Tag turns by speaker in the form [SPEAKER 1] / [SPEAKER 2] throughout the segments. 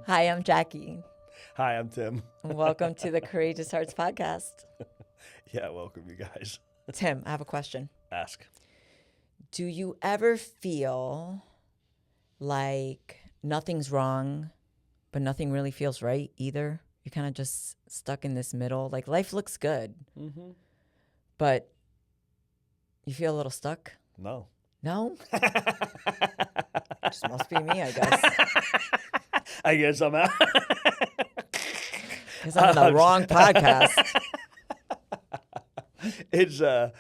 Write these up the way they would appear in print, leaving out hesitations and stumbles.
[SPEAKER 1] Hi, I'm Jackie.
[SPEAKER 2] Hi, I'm Tim.
[SPEAKER 1] Welcome to the Courageous Hearts podcast.
[SPEAKER 2] Yeah, welcome, you guys.
[SPEAKER 1] Tim, I have a question.
[SPEAKER 2] Ask.
[SPEAKER 1] Do you ever feel like nothing's wrong, but nothing really feels right either? You're kind of just stuck in this middle. Like life looks good, but you feel a little stuck?
[SPEAKER 2] No.
[SPEAKER 1] No? Just must be me, I guess.
[SPEAKER 2] I guess I'm out.
[SPEAKER 1] Because I'm on the wrong podcast.
[SPEAKER 2] It's I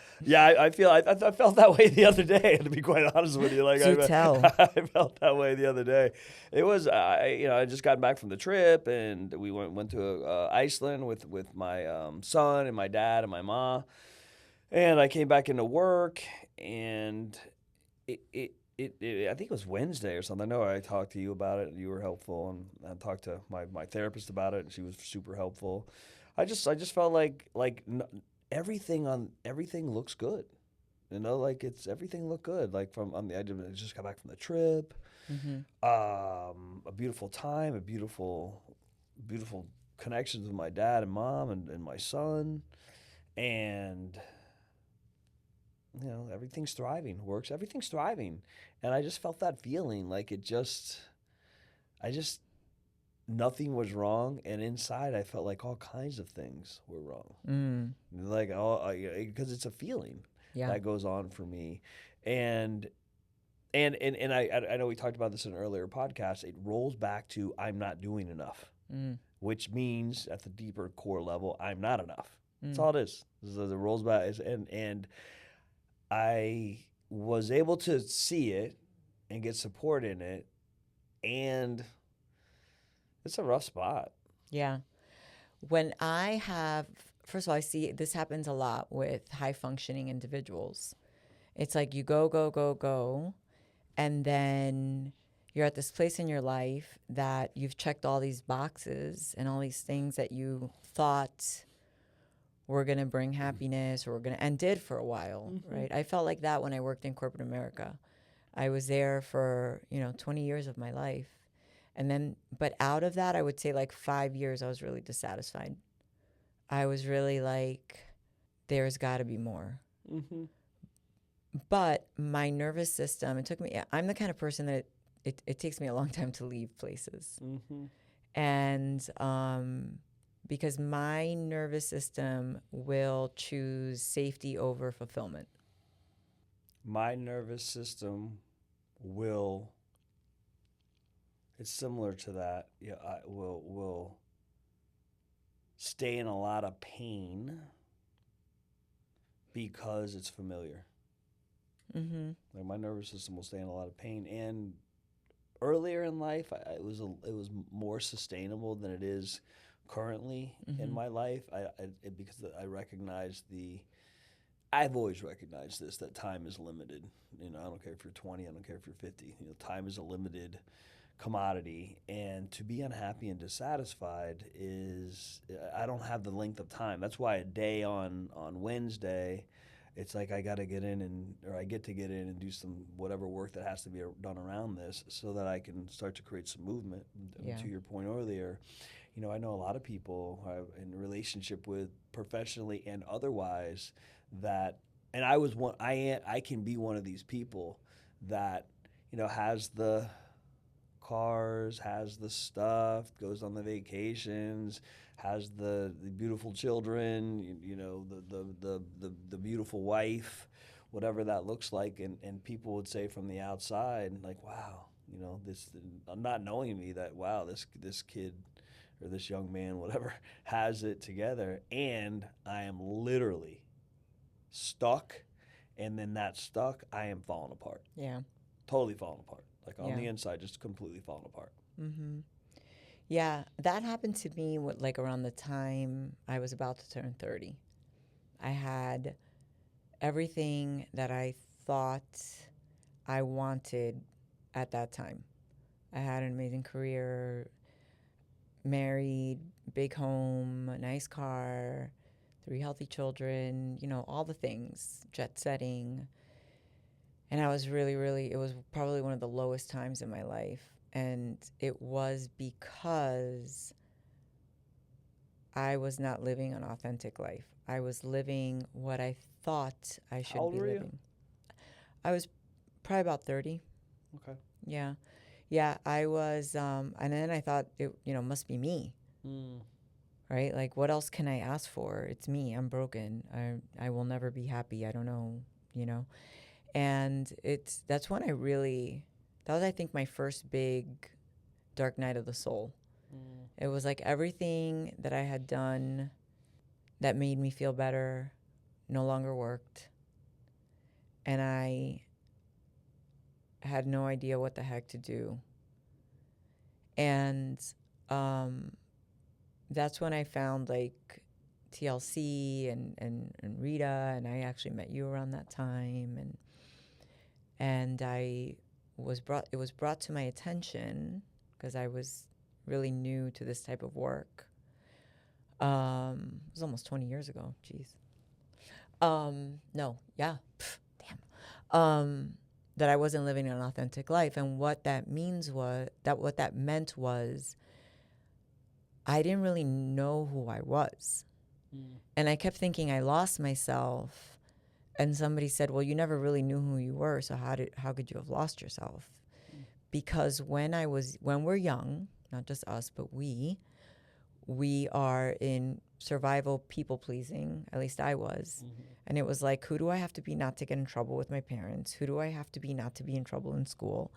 [SPEAKER 2] feel I felt that way the other day. To be quite honest with you, like
[SPEAKER 1] Do tell.
[SPEAKER 2] I felt that way the other day. It was I just got back from the trip and we went to Iceland with my son and my dad and my mom, and I came back into work and it I think it was Wednesday or something. I know I talked to you about it and you were helpful, and I talked to my therapist about it and she was super helpful. I just felt like everything looks good, like everything looked good. Like I just got back from the trip, a beautiful time, a beautiful connections with my dad and mom and my son, and everything's thriving, everything's thriving, and I just felt that feeling like I just nothing was wrong, and inside I felt like all kinds of things were wrong. Like because it's a feeling that goes on for me, and I know we talked about this in an earlier podcast. It rolls back to I'm not doing enough, which means at the deeper core level I'm not enough. That's all it is. So it rolls back, and I was able to see it and get support in it, and it's a rough spot.
[SPEAKER 1] Yeah. First of all, I see this happens a lot with high functioning individuals. It's like you go, go, go, go, and then you're at this place in your life that you've checked all these boxes and all these things that you thought were going to bring happiness and did for a while, right? I felt like that when I worked in corporate America. I was there for, 20 years of my life. And then, but out of that, I would say like 5 years, I was really dissatisfied. I was really like, there's got to be more. But my nervous system, I'm the kind of person that it takes me a long time to leave places. And because my nervous system will choose safety over fulfillment.
[SPEAKER 2] My nervous system will. It's similar to that. Yeah, I will stay in a lot of pain because it's familiar. Like my nervous system will stay in a lot of pain, and earlier in life, it was more sustainable than it is currently in my life. Because I recognize I've always recognized this, that time is limited. I don't care if you're 20, I don't care if you're 50. Time is a limited commodity, and to be unhappy and dissatisfied I don't have the length of time. That's why a day on Wednesday, it's like I get to get in and do some whatever work that has to be done around this so that I can start to create some movement. To your point earlier, I know a lot of people in relationship with professionally and otherwise that, and I can be one of these people that, has the cars, has the stuff, goes on the vacations, has the beautiful children, the beautiful wife, whatever that looks like, and people would say from the outside, like, wow, this, not knowing me, that wow, this kid or this young man, whatever, has it together, and I am literally stuck, and then that stuck, I am falling apart.
[SPEAKER 1] Yeah.
[SPEAKER 2] Totally falling apart. Like on the inside, just completely falling apart.
[SPEAKER 1] Yeah, that happened to me like around the time I was about to turn 30. I had everything that I thought I wanted at that time. I had an amazing career, married, big home, a nice car, 3 healthy children, all the things, jet setting. And I was really, really, it was probably one of the lowest times in my life. And it was because I was not living an authentic life. I was living what I thought I
[SPEAKER 2] How
[SPEAKER 1] should
[SPEAKER 2] old
[SPEAKER 1] be
[SPEAKER 2] were you?
[SPEAKER 1] living. I was probably about 30.
[SPEAKER 2] Okay.
[SPEAKER 1] Yeah. Yeah, I was, and then I thought it, must be me,
[SPEAKER 2] Mm.
[SPEAKER 1] right? Like, what else can I ask for? It's me. I'm broken. I will never be happy. I don't know, you know? And that's when that was, I think, my first big dark night of the soul.
[SPEAKER 2] Mm.
[SPEAKER 1] It was like everything that I had done that made me feel better no longer worked. And I had no idea what the heck to do. And um, that's when I found like TLC and Rita, and I actually met you around that time. And it was brought to my attention because I was really new to this type of work. It was almost 20 years ago. Jeez. No, yeah. Pff, damn. That I wasn't living an authentic life. And what that what that meant was I didn't really know who I was.
[SPEAKER 2] Mm.
[SPEAKER 1] And I kept thinking I lost myself. And somebody said, well, you never really knew who you were. So how could you have lost yourself?
[SPEAKER 2] Mm.
[SPEAKER 1] Because when we're young, not just us, but we are in survival people pleasing. At least I was.
[SPEAKER 2] Mm-hmm.
[SPEAKER 1] And it was like, who do I have to be not to get in trouble with my parents? Who do I have to be not to be in trouble in school?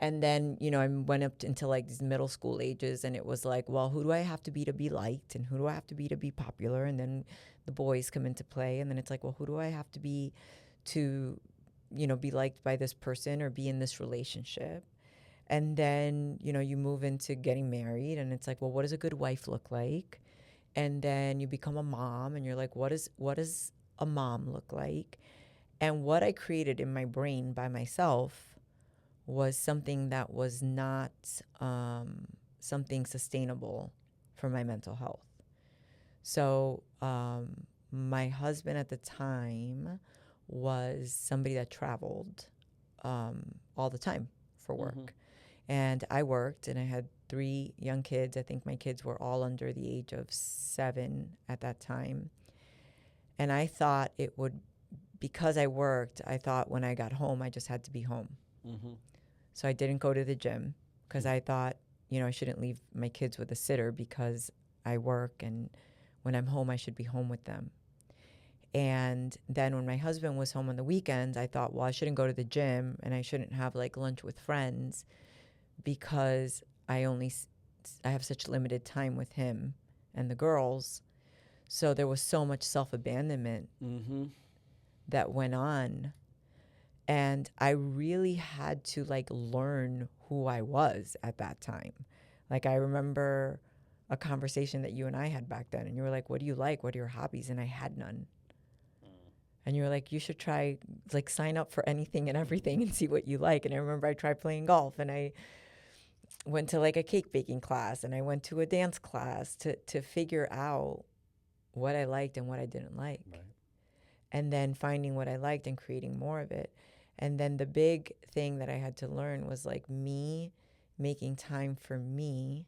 [SPEAKER 1] And then, I went up into like these middle school ages, and it was like, well, who do I have to be liked? And who do I have to be popular? And then the boys come into play. And then it's like, well, who do I have to be to, be liked by this person or be in this relationship? And then, you move into getting married, and it's like, well, what does a good wife look like? And then you become a mom, and you're like, what does a mom look like? And what I created in my brain by myself was something that was not something sustainable for my mental health. So my husband at the time was somebody that traveled all the time for work.
[SPEAKER 2] Mm-hmm.
[SPEAKER 1] And I worked, and I had 3 young kids. I think my kids were all under the age of 7 at that time. And I thought because I worked, I thought when I got home, I just had to be home.
[SPEAKER 2] Mm-hmm.
[SPEAKER 1] So I didn't go to the gym because I thought, I shouldn't leave my kids with a sitter because I work, and when I'm home, I should be home with them. And then when my husband was home on the weekends, I thought, well, I shouldn't go to the gym, and I shouldn't have like lunch with friends because I have such limited time with him and the girls. So there was so much self-abandonment
[SPEAKER 2] Mm-hmm.
[SPEAKER 1] that went on. And I really had to like learn who I was at that time. Like, I remember a conversation that you and I had back then, and you were like, what do you like? What are your hobbies? And I had none. And you were like, you should try, like, sign up for anything and everything and see what you like. And I remember I tried playing golf, and I went to like a cake baking class, and I went to a dance class to figure out what I liked and what I didn't like.
[SPEAKER 2] Right.
[SPEAKER 1] And then finding what I liked and creating more of it. And then the big thing that I had to learn was like, me making time for me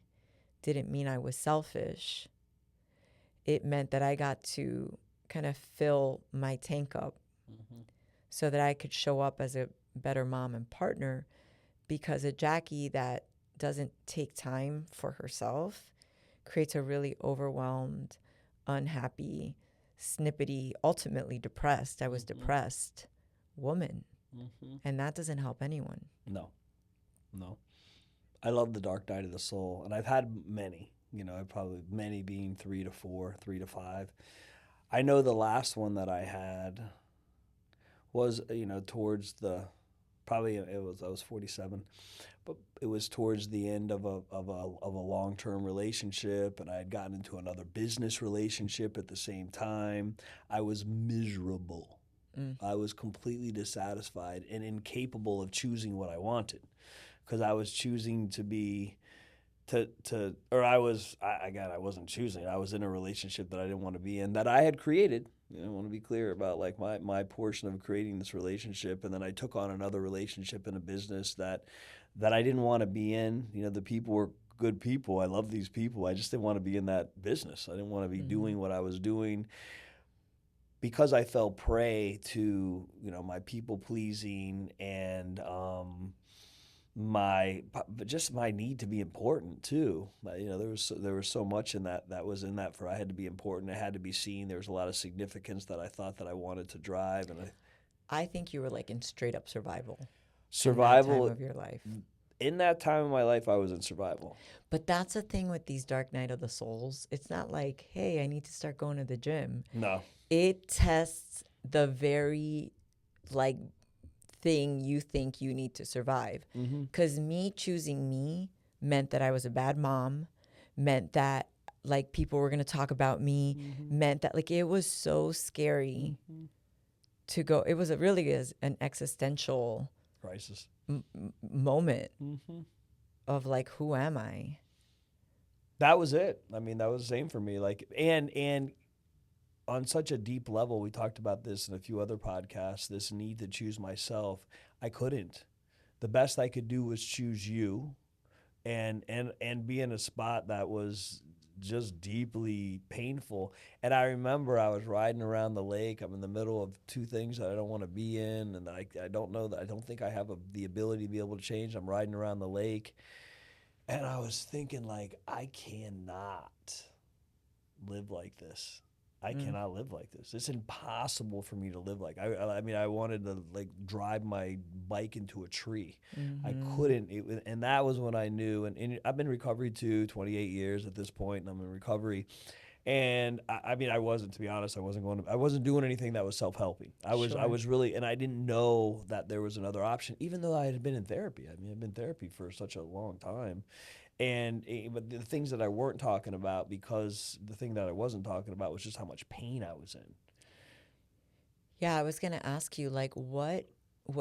[SPEAKER 1] didn't mean I was selfish. It meant that I got to kind of fill my tank up
[SPEAKER 2] Mm-hmm.
[SPEAKER 1] so that I could show up as a better mom and partner, because a Jackie that doesn't take time for herself creates a really overwhelmed, unhappy, snippety, ultimately depressed. I was
[SPEAKER 2] Mm-hmm.
[SPEAKER 1] depressed woman.
[SPEAKER 2] Mm-hmm.
[SPEAKER 1] And that doesn't help anyone.
[SPEAKER 2] No. I love the dark night of the soul, and I've had many. I've probably many being 3 to 4, 3 to 5. I know the last one that I had was towards the probably I was 47, but it was towards the end of a long-term relationship, and I had gotten into another business relationship at the same time. I was miserable. I was completely dissatisfied and incapable of choosing what I wanted, because I was choosing to be or I wasn't choosing. I was in a relationship that I didn't want to be in, that I had created, I want to be clear about like my portion of creating this relationship, and then I took on another relationship in a business that I didn't want to be in. The people were good people. I love these people. I just didn't want to be in that business. I didn't want to be
[SPEAKER 1] Mm-hmm.
[SPEAKER 2] doing what I was doing because I fell prey to my people pleasing and but just my need to be important too. There was so much in that was in that for I had to be important. I had to be seen. There was a lot of significance that I thought that I wanted to drive, and
[SPEAKER 1] I think you were like in straight up survival in that time
[SPEAKER 2] survival.
[SPEAKER 1] of your life.
[SPEAKER 2] In that time of my life, I was in survival.
[SPEAKER 1] But that's the thing with these dark night of the souls. It's not like, hey, I need to start going to the gym.
[SPEAKER 2] No.
[SPEAKER 1] It tests the very like thing you think you need to survive.
[SPEAKER 2] Mm-hmm.
[SPEAKER 1] Because me choosing me meant that I was a bad mom, meant that like people were going to talk about me,
[SPEAKER 2] Mm-hmm.
[SPEAKER 1] meant that like it was so scary
[SPEAKER 2] Mm-hmm.
[SPEAKER 1] to go. It was really is an existential
[SPEAKER 2] Crisis.
[SPEAKER 1] moment
[SPEAKER 2] Mm-hmm.
[SPEAKER 1] of like, who am I?
[SPEAKER 2] That was it. I mean, that was the same for me. Like, and on such a deep level, we talked about this in a few other podcasts. This need to choose myself. I couldn't. The best I could do was choose you, and be in a spot that was just deeply painful. And I remember I was riding around the lake. I'm in the middle of two things that I don't want to be in, and I don't know that I don't think I have the ability to be able to change. I'm riding around the lake, and I was thinking like I cannot live like this. I
[SPEAKER 1] Mm.
[SPEAKER 2] cannot live like this. It's impossible for me to live like. I mean, I wanted to like drive my bike into a tree. I
[SPEAKER 1] Mm-hmm.
[SPEAKER 2] couldn't. And that was when I knew. And I've been in recovery too, 28 years at this point, and I'm in recovery. And I mean, I wasn't, to be honest. I wasn't doing anything that was self helping. I
[SPEAKER 1] Sure.
[SPEAKER 2] was really, and I didn't know that there was another option, even though I had been in therapy. I mean, I've been in therapy for such a long time, but the things that I weren't talking about, because the thing that I wasn't talking about was just how much pain I was in.
[SPEAKER 1] Yeah, I was gonna ask you, like, what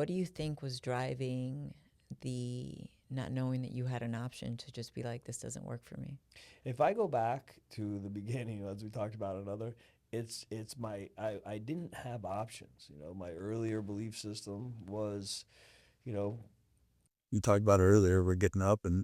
[SPEAKER 1] do you think was driving the not knowing that you had an option to just be like, this doesn't work for me?
[SPEAKER 2] If I go back to the beginning, as we talked about another, it's my I didn't have options. My earlier belief system was, you know, you talked about earlier, we're getting up and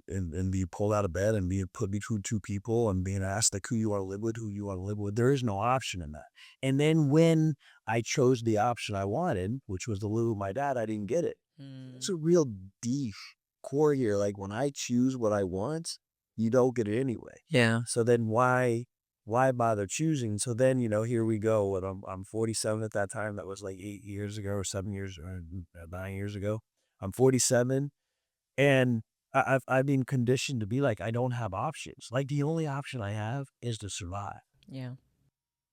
[SPEAKER 2] being pulled out of bed and being put between two people and being asked like who you want to live with, who you want to live with. There is no option in that. And then when I chose the option I wanted, which was to live with my dad, I didn't get it. It's
[SPEAKER 1] Mm.
[SPEAKER 2] a real deep core here. Like when I choose what I want, you don't get it anyway.
[SPEAKER 1] Yeah.
[SPEAKER 2] So then why bother choosing? So then, here we go. And I'm 47 at that time. That was like 8 years ago or 7 years or 9 years ago. I'm 47, and I've been conditioned to be like, I don't have options. Like the only option I have is to survive.
[SPEAKER 1] Yeah.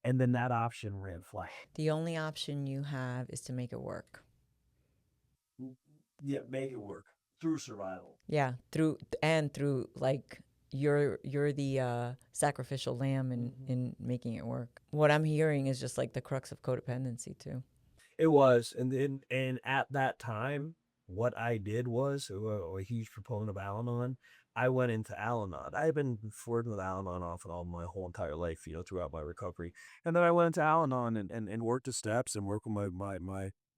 [SPEAKER 2] And then that option ran flat.
[SPEAKER 1] The only option you have is to make it work.
[SPEAKER 2] Yeah, make it work through survival.
[SPEAKER 1] Yeah, through like you're the sacrificial lamb in making it work. What I'm hearing is just like the crux of codependency too.
[SPEAKER 2] It was, and at that time, what I did was a huge proponent of Al-Anon. I went into Al-Anon. I've been flirting with Al-Anon off and on my whole entire life, throughout my recovery. And then I went into Al-Anon and worked the steps and worked with my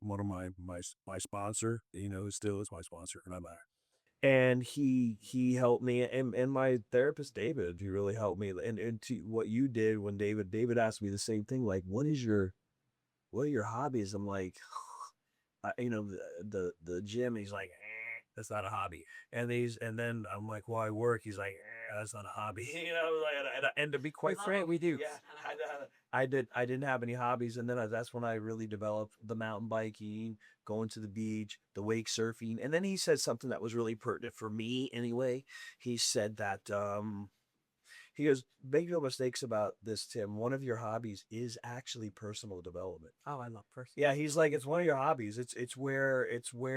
[SPEAKER 2] one of my sponsor, who still is my sponsor, for that matter. And he helped me, and my therapist David, he really helped me. And to what you did when David asked me the same thing, like, what are your hobbies? I'm like, the gym. He's like, that's not a hobby. And then I'm like, well, I work. He's like, that's not a hobby. Like, and to be quite frank with you, yeah, I didn't have any hobbies. And then that's when I really developed the mountain biking, going to the beach, the wake surfing. And then he said something that was really pertinent for me anyway. He said that he goes, make no mistakes about this, Tim. One of your hobbies is actually personal development.
[SPEAKER 1] Oh, I love person.
[SPEAKER 2] Yeah, he's like, it's one of your hobbies. It's where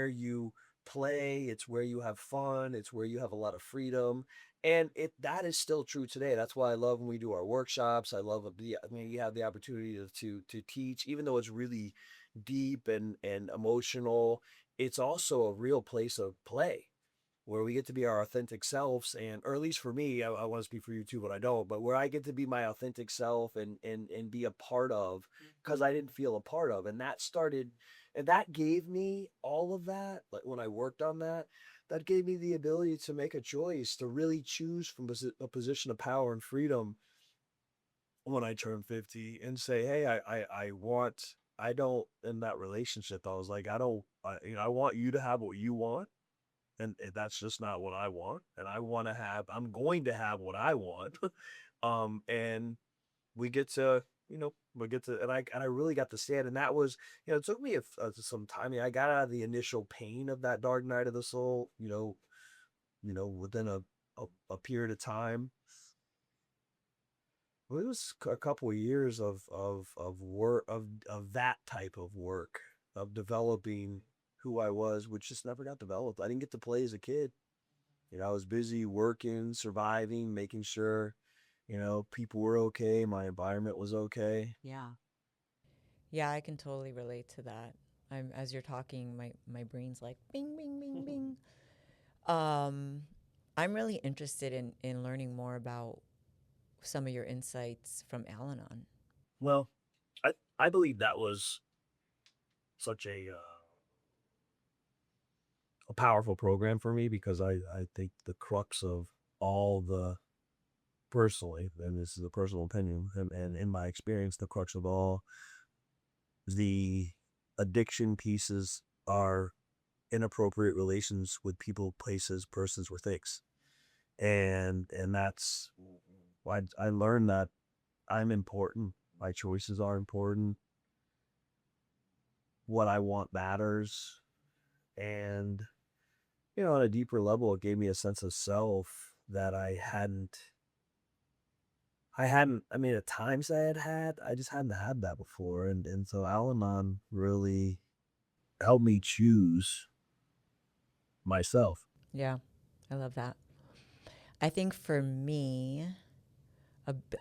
[SPEAKER 2] you play. It's where you have fun. It's where you have a lot of freedom, and that is still true today. That's why I love when we do our workshops. I love I mean, you have the opportunity to teach, even though it's really deep and emotional. It's also a real place of play.
[SPEAKER 3] where we get to be our authentic selves, and or at least for me, I want to speak for you too, but I don't. But where I get to be my authentic self and be a part of, because I didn't feel a part of, and that started, and that gave me all of that. Like when I worked on that, that gave me the ability to make a choice, to really choose from a position of power and freedom when I turned 50 and say, hey, I want, I don't, in that relationship, I was like, I don't, I want you to have what you want. And that's just not what I want. And I'm going to have what I want. And we get to, and I really got to stand. And that was, it took me some time. I mean, I got out of the initial pain of that dark night of the soul, within a period of time. Well, it was a couple of years of work of that type of work, of developing who I was, which just never got developed. I didn't get to play as a kid. I was busy working, surviving, making sure, people were okay, my environment was okay.
[SPEAKER 4] Yeah.
[SPEAKER 1] Yeah, I can totally relate to that. As you're talking, my brain's like bing, bing, bing, bing. Um, I'm really interested in learning more about some of your insights from Al-Anon.
[SPEAKER 3] Well, I believe that was such a powerful program for me because I think the crux of all the personally, and this is a personal opinion, and in my experience, the crux of all the addiction pieces are inappropriate relations with people, places, persons, or things. And that's why I learned that I'm important. My choices are important. What I want matters. And, on a deeper level, it gave me a sense of self that I mean, at times I just hadn't had that before. And so Al Anon really helped me choose myself.
[SPEAKER 1] Yeah, I love that. I think for me,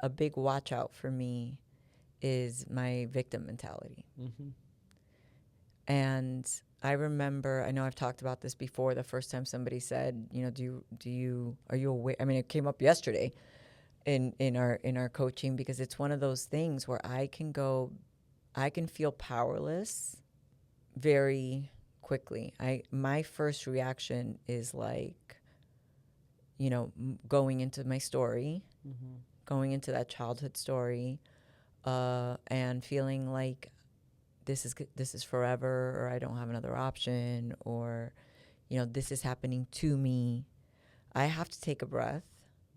[SPEAKER 1] a big watch out for me is my victim mentality.
[SPEAKER 2] Mm-hmm.
[SPEAKER 1] And I remember, I know I've talked about this before. The first time somebody said, are you aware? I mean, it came up yesterday in our coaching, because it's one of those things where I can feel powerless very quickly. My first reaction is like, going into my story,
[SPEAKER 2] Mm-hmm.
[SPEAKER 1] going into that childhood story, and feeling like this is forever, or I don't have another option, or this is happening to me. I have to take a breath,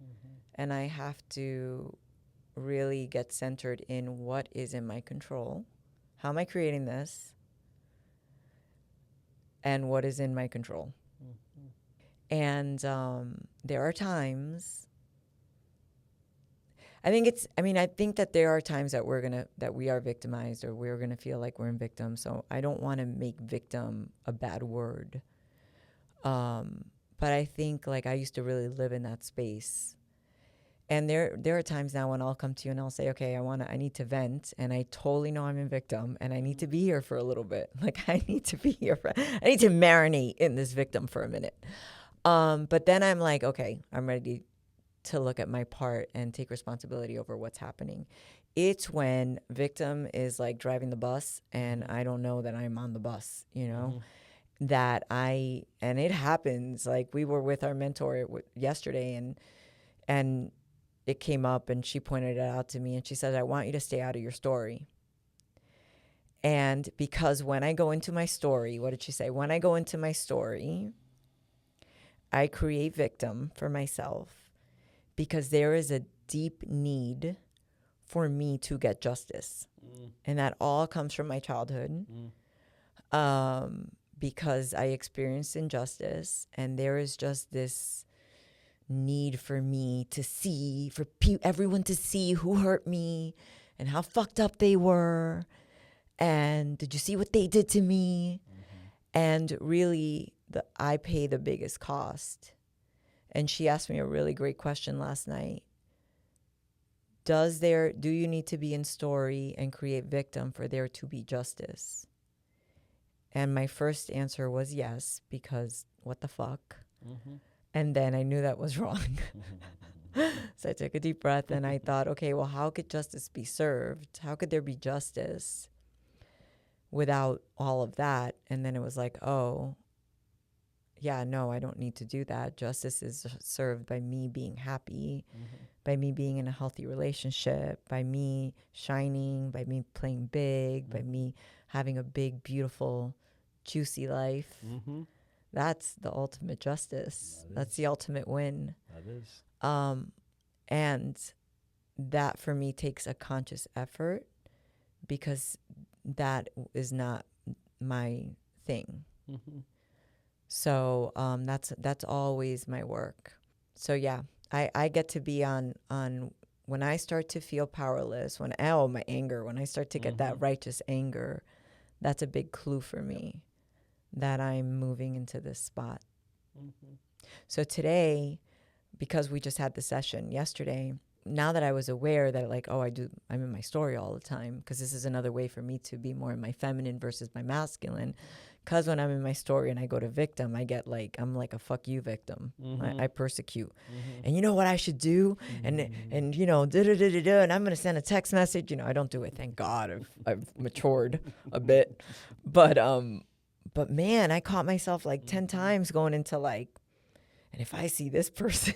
[SPEAKER 2] Mm-hmm.
[SPEAKER 1] and I have to really get centered in what is in my control. How am I creating this? And what is in my control?
[SPEAKER 2] Mm-hmm.
[SPEAKER 1] And there are times. I think that there are times that we are victimized, or we're gonna feel like we're in victim. So I don't want to make victim a bad word. But I think, like, I used to really live in that space. And there are times now when I'll come to you and I'll say, okay, I need to vent, and I totally know I'm in victim, and I need to be here for a little bit. Like, I need to be here I need to marinate in this victim for a minute. But then I'm like, okay, I'm ready to look at my part and take responsibility over what's happening. It's when victim is like driving the bus and I don't know that I'm on the bus,
[SPEAKER 2] Mm-hmm.
[SPEAKER 1] and it happens. Like, we were with our mentor yesterday, and it came up, and she pointed it out to me, and she said, I want you to stay out of your story. And because when I go into my story, what did she say? When I go into my story, I create victim for myself, because there is a deep need for me to get justice.
[SPEAKER 2] Mm.
[SPEAKER 1] And that all comes from my childhood, because I experienced injustice, and there is just this need for me to see, for everyone to see who hurt me and how fucked up they were. And did you see what they did to me?
[SPEAKER 2] Mm-hmm.
[SPEAKER 1] And really, I pay the biggest cost. And she asked me a really great question last night. Do you need to be in story and create victim for there to be justice? And my first answer was yes, because what the fuck? And then I knew that was wrong. So I took a deep breath and I thought, okay, well, how could justice be served? How could there be justice without all of that? And then it was like, oh, yeah, no, I don't need to do that. Justice is served by me being happy, by me being in a healthy relationship, by me shining, by me playing big, by me having a big, beautiful, juicy life. That's the ultimate justice. That's the ultimate win.
[SPEAKER 2] That is.
[SPEAKER 1] And that for me takes a conscious effort because that is not my thing. So that's always my work. So yeah, I get to be on when I start to feel powerless, when my anger, when I start to get that righteous anger, that's a big clue for me that I'm moving into this spot. So today, because we just had the session yesterday, now that I was aware that like, oh, I'm in my story all the time, because this is another way for me to be more in my feminine versus my masculine. Because when I'm in my story and I go to victim, I'm like a fuck you victim. I persecute. And you know what I should do? And you know, and I'm going to send a text message. You know, I don't do it. Thank God I've matured a bit. But man, I caught myself like 10 times going into like, and if I see this person,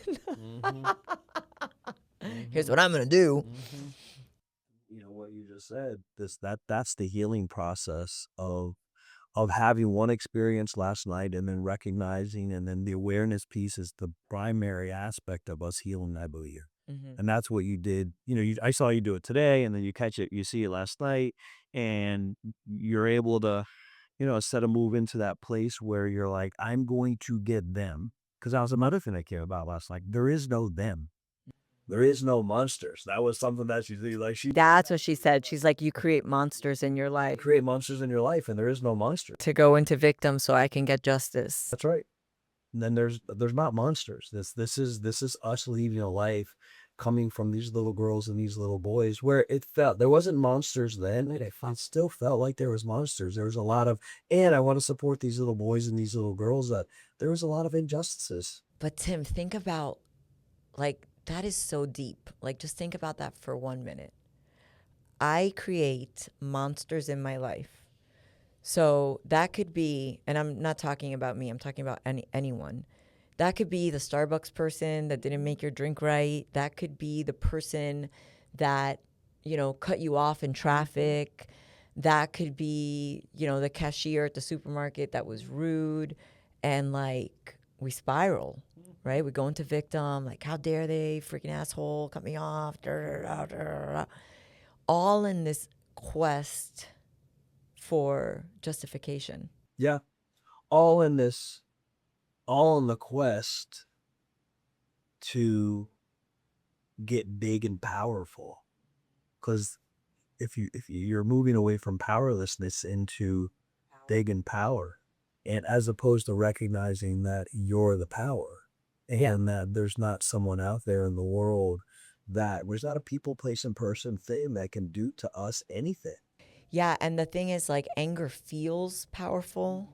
[SPEAKER 1] here's what I'm going to do.
[SPEAKER 3] You know what you just said, that's the healing process of having one experience last night and then recognizing, and then the awareness piece is the primary aspect of us healing, I believe. And that's what you did. You know, I saw you do it today, and then you see it last night, and you're able to, you know, instead of move into that place where you're like, I'm going to get them. Because that was another thing I came about last night. There is no them. There is no monsters. That was something that
[SPEAKER 1] That's what she said. She's like, you create monsters in your life.
[SPEAKER 3] create monsters in your life, and there is no monster.
[SPEAKER 1] To go into victim so I can get justice.
[SPEAKER 3] That's right. And then there's not monsters. This is us leaving a life coming from these little girls and these little boys where it felt there wasn't monsters then. It still felt like there was monsters. There was a lot of, and I want to support these little boys and these little girls, that there was a lot of injustices.
[SPEAKER 1] But Tim, think about, like, that is so deep. Like, just think about that for 1 minute. I create monsters in my life. So that could be, and I'm not talking about me, I'm talking about anyone. That could be the Starbucks person that didn't make your drink right. That could be the person that, you know, cut you off in traffic. That could be, you know, the cashier at the supermarket that was rude. And like, we spiral, right? We go into victim, like, how dare they, freaking asshole, cut me off. All in this quest for justification.
[SPEAKER 3] Yeah. All in the quest to get big and powerful. Because if you're moving away from powerlessness into big and power, and as opposed to recognizing that you're the power, and that there's not someone out there in the world, that there's not a people, place, and person thing that can do to us anything.
[SPEAKER 1] Yeah, and the thing is, like, anger feels powerful,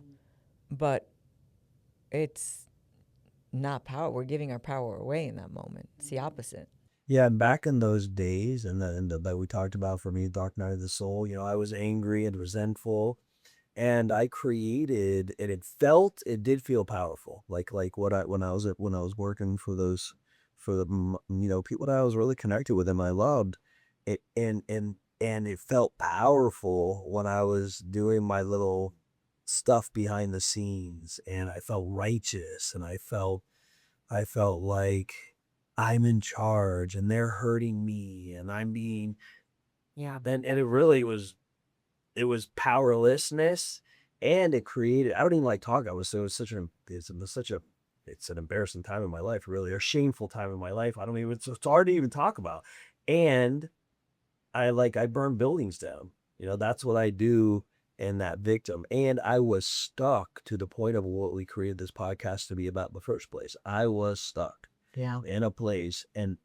[SPEAKER 1] but it's not power. We're giving our power away in that moment. It's the opposite.
[SPEAKER 3] Yeah, and back in those days, and that we talked about, for me, Dark Night of the Soul, you know, I was angry and resentful, and I created, and it did feel powerful, like when I was working for those, for the you know, people that I was really connected with and I loved it, and it felt powerful when I was doing my little stuff behind the scenes, and I felt righteous, and I felt like I'm in charge and they're hurting me and I'm being, and it really was, it was powerlessness, and it created, I don't even like talking. It's an embarrassing time in my life, really, a shameful time in my life. It's hard to even talk about. And I burn buildings down. You know, that's what I do in that victim. And I was stuck to the point of what we created this podcast to be about in the first place. I was stuck in a place. And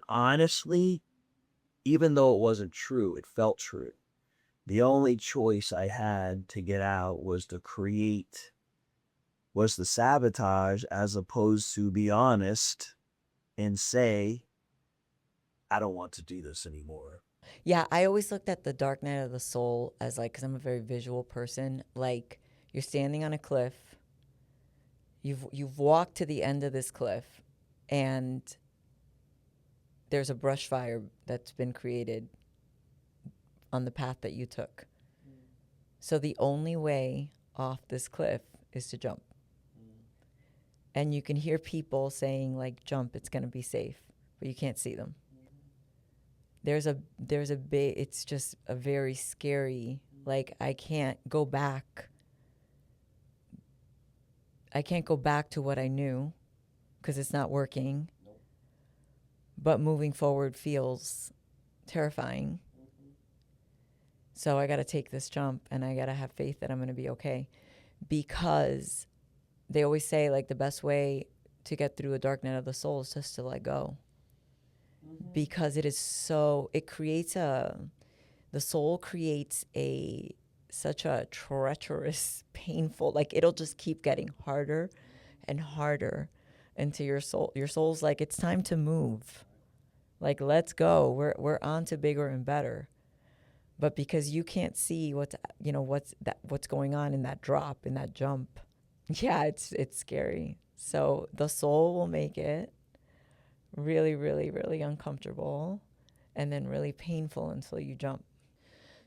[SPEAKER 3] honestly, even though it wasn't true, it felt true. The only choice I had to get out was to create was the sabotage, as opposed to be honest and say, I don't want to do this anymore.
[SPEAKER 1] Yeah, I always looked at the dark night of the soul as like, because I'm a very visual person, like you're standing on a cliff, you've walked to the end of this cliff, and there's a brush fire that's been created on the path that you took. So the only way off this cliff is to jump. And you can hear people saying like, jump, it's going to be safe, but you can't see them. There's a big, it's just a very scary, like I can't go back to what I knew because it's not working. But moving forward feels terrifying. So I got to take this jump, and I got to have faith that I'm going to be okay, because they always say like the best way to get through a dark night of the soul is just to let go. Because it is so, it creates the soul creates such a treacherous, painful, like it'll just keep getting harder and harder into your soul. Your soul's like, it's time to move. Like, let's go. We're on to bigger and better. But because you can't see what's going on in that drop, in that jump, yeah, it's scary. So the soul will make it really, really, really uncomfortable, and then really painful until you jump.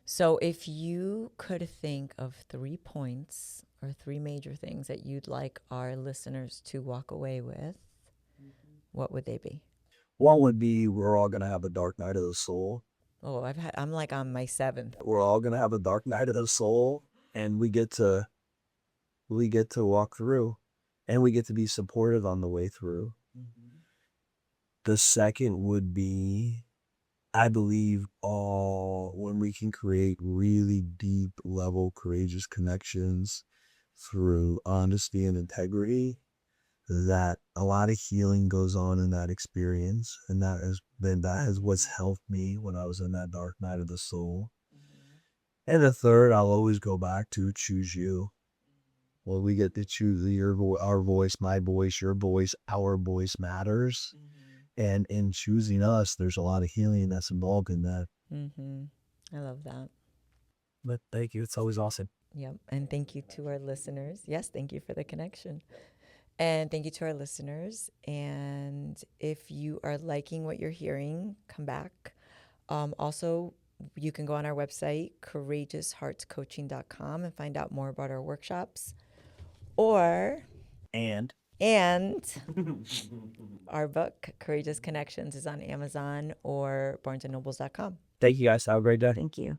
[SPEAKER 1] So if you could think of 3 points or 3 major things that you'd like our listeners to walk away with, what would they be?
[SPEAKER 3] One would be, we're all going to have a dark night of the soul.
[SPEAKER 1] Oh, I'm like on my 7th.
[SPEAKER 3] We're all going to have a dark night of the soul, and we get to walk through, and we get to be supportive on the way through. The second would be, I believe when we can create really deep level courageous connections through honesty and integrity, that a lot of healing goes on in that experience. And that is what's helped me when I was in that dark night of the soul. And the third, I'll always go back to choose you. Well, we get to choose our voice, my voice, your voice, our voice matters. And in choosing us, there's a lot of healing that's involved in that.
[SPEAKER 1] I love that.
[SPEAKER 3] But thank you. It's always awesome.
[SPEAKER 1] Yep. And thank you to our listeners. Yes, thank you for the connection. And thank you to our listeners. And if you are liking what you're hearing, come back. Also, you can go on our website, courageousheartscoaching.com, and find out more about our workshops. And our book, Courageous Connections, is on Amazon or barnesandnobles.com.
[SPEAKER 3] Thank you guys. Have a great day.
[SPEAKER 1] Thank you.